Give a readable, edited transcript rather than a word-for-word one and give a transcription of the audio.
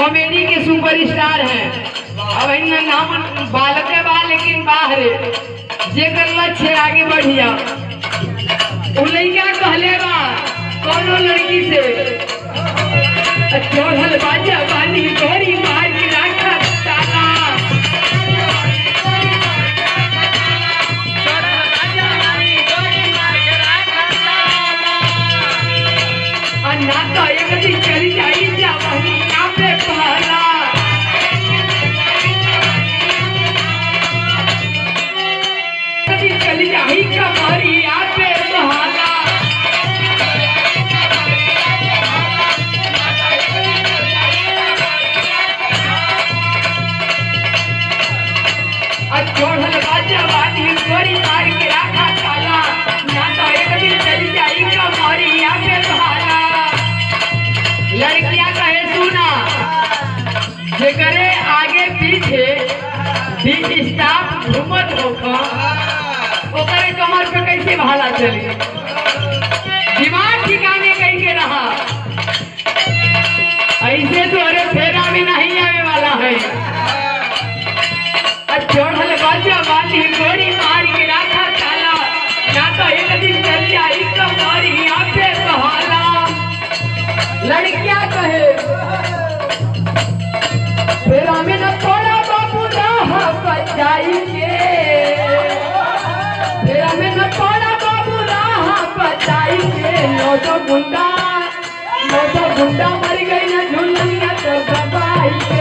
Comedy के superstar हैं। अब इनका नाम बालक बा लेकिन बाहर जेकर लक्ष्य आगे बढ़िया उ लइका कहले बा कोनो लड़की से चढ़ल बाजा बानी गोरी मार के राखा ताला अन्ना तो एक दिन चली जाई जवानी पे पहला चली जाई कमरिया पे पहला चढ़ल बाजा बानी गोरी मार के राखा ताला ना तो एक दिन चली जाई कमरिया पे पहला। लड़कियां कहे सुना जे करे आगे पीछे भी स्टाफ घूमत होगा ओकरे कमर पे कैसे भाला चली दिमाग ठिकाने कहीं के रहा ऐसे तो अरे फेरा में नहीं आने वाला है। चढ़ल बाजा बानी गोरी मार के राखा ताला ना तो एक दिन चल जाई कमरिया पे पहला। लड़कियां कहे फेरा में न थोड़ा बाबू राह बचाई के फेरा में न थोड़ा बाबू राह बचाई के नो तो गुंडा मर गई न झुलनिया तो दबाई के